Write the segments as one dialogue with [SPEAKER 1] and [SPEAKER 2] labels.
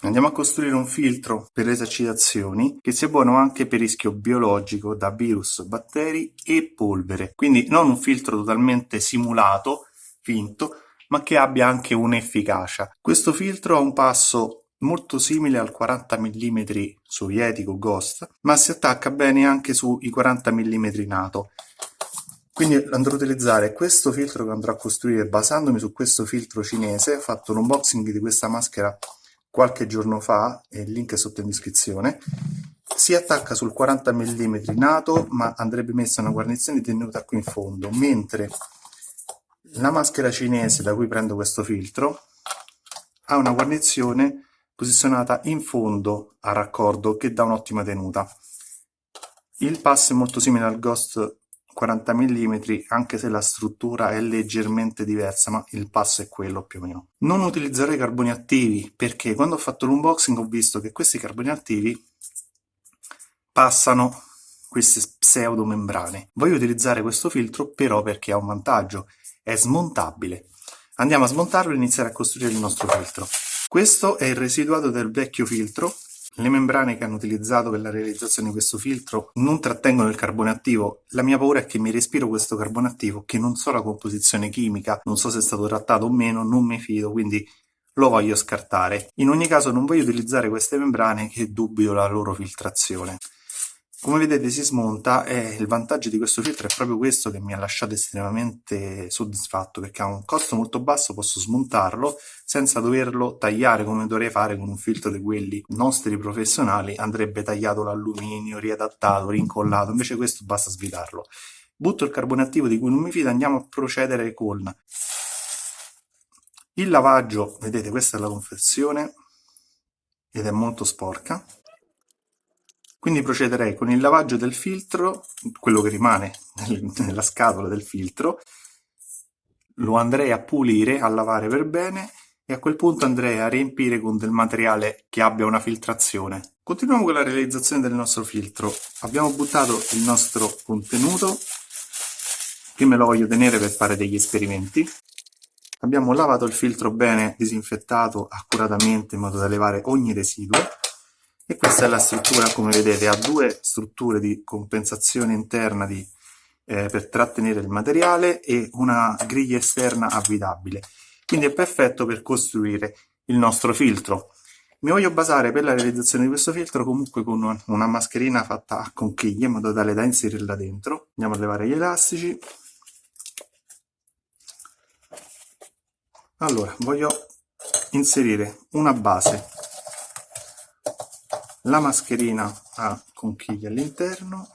[SPEAKER 1] Andiamo a costruire un filtro per le esercitazioni che sia buono anche per rischio biologico da virus, batteri e polvere. Quindi non un filtro totalmente simulato, finto, ma che abbia anche un'efficacia. Questo filtro ha un passo molto simile al 40 mm sovietico Ghost, ma si attacca bene anche sui 40 mm NATO. Quindi andrò a utilizzare questo filtro che andrò a costruire basandomi su questo filtro cinese. Ho fatto l'unboxing di questa maschera qualche giorno fa e il link è sotto in descrizione. Si attacca sul 40 mm NATO, ma andrebbe messa una guarnizione tenuta qui in fondo, mentre la maschera cinese da cui prendo questo filtro ha una guarnizione posizionata in fondo a raccordo che dà un'ottima tenuta. Il passo è molto simile al Ghost 40 mm, anche se la struttura è leggermente diversa, ma il passo è quello più o meno. Non utilizzerò i carboni attivi perché quando ho fatto l'unboxing ho visto che questi carboni attivi passano queste pseudomembrane. Voglio utilizzare questo filtro però perché ha un vantaggio, è smontabile. Andiamo a smontarlo e iniziare a costruire il nostro filtro. Questo è il residuato del vecchio filtro. Le membrane che hanno utilizzato per la realizzazione di questo filtro non trattengono il carbone attivo. La mia paura è che mi respiro questo carbone attivo, che non so la composizione chimica, non so se è stato trattato o meno, non mi fido, quindi lo voglio scartare. In ogni caso non voglio utilizzare queste membrane che dubito la loro filtrazione. Come vedete si smonta e il vantaggio di questo filtro è proprio questo che mi ha lasciato estremamente soddisfatto, perché ha un costo molto basso, posso smontarlo senza doverlo tagliare come dovrei fare con un filtro di quelli nostri professionali, andrebbe tagliato l'alluminio, riadattato, rincollato, invece questo basta svitarlo. Butto il carbone attivo di cui non mi fido, andiamo a procedere con il lavaggio. Vedete, questa è la confezione ed è molto sporca. Quindi procederei con il lavaggio del filtro, quello che rimane nella scatola del filtro, lo andrei a pulire, a lavare per bene e a quel punto andrei a riempire con del materiale che abbia una filtrazione. Continuiamo con la realizzazione del nostro filtro. Abbiamo buttato il nostro contenuto, che me lo voglio tenere per fare degli esperimenti. Abbiamo lavato il filtro bene, disinfettato accuratamente in modo da levare ogni residuo. E questa è la struttura, come vedete, ha due strutture di compensazione interna per trattenere il materiale e una griglia esterna avvitabile. Quindi è perfetto per costruire il nostro filtro. Mi voglio basare per la realizzazione di questo filtro comunque con una mascherina fatta a conchiglie in modo tale da inserirla dentro. Andiamo a levare gli elastici. Allora, voglio inserire una base, la mascherina a conchiglie all'interno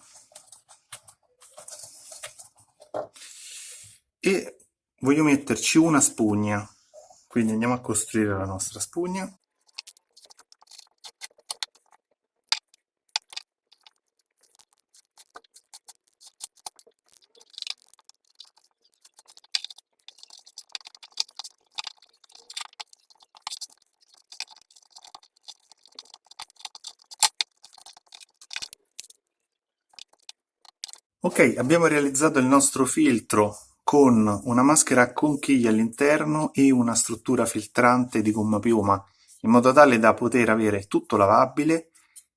[SPEAKER 1] e voglio metterci una spugna, quindi andiamo a costruire la nostra spugna. Ok, abbiamo realizzato il nostro filtro con una maschera a conchiglie all'interno e una struttura filtrante di gomma piuma, in modo tale da poter avere tutto lavabile,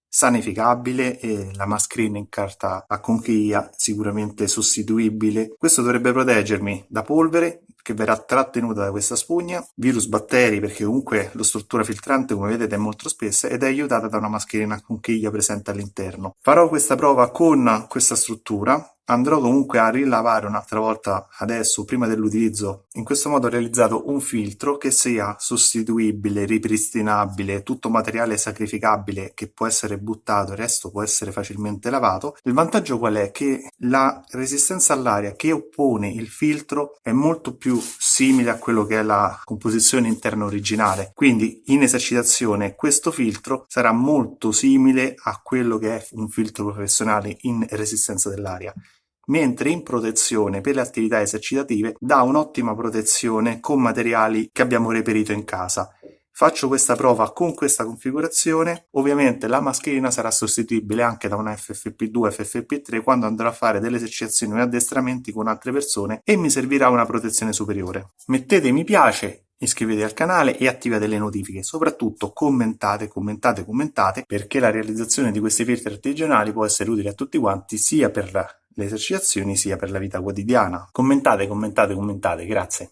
[SPEAKER 1] sanificabile e la mascherina in carta a conchiglia sicuramente sostituibile. Questo dovrebbe proteggermi da polvere che verrà trattenuta da questa spugna, virus, batteri, perché comunque la struttura filtrante come vedete è molto spessa ed è aiutata da una mascherina a conchiglia presente all'interno. Farò questa prova con questa struttura. Andrò comunque a rilavare un'altra volta adesso prima dell'utilizzo. In questo modo ho realizzato un filtro che sia sostituibile, ripristinabile, tutto materiale sacrificabile che può essere buttato, il resto può essere facilmente lavato. Il vantaggio qual è? Che la resistenza all'aria che oppone il filtro è molto più simile a quello che è la composizione interna originale, quindi in esercitazione questo filtro sarà molto simile a quello che è un filtro professionale in resistenza dell'aria, mentre in protezione per le attività esercitative dà un'ottima protezione con materiali che abbiamo reperito in casa. Faccio questa prova con questa configurazione. Ovviamente la mascherina sarà sostituibile anche da una FFP2 FFP3 quando andrò a fare delle esercitazioni o addestramenti con altre persone e mi servirà una protezione superiore. Mettete mi piace iscrivetevi al canale e attivate le notifiche. Soprattutto commentate, commentate, commentate, perché la realizzazione di questi filtri artigianali può essere utile a tutti quanti, sia per le esercitazioni sia per la vita quotidiana. Commentate, commentate, commentate, grazie.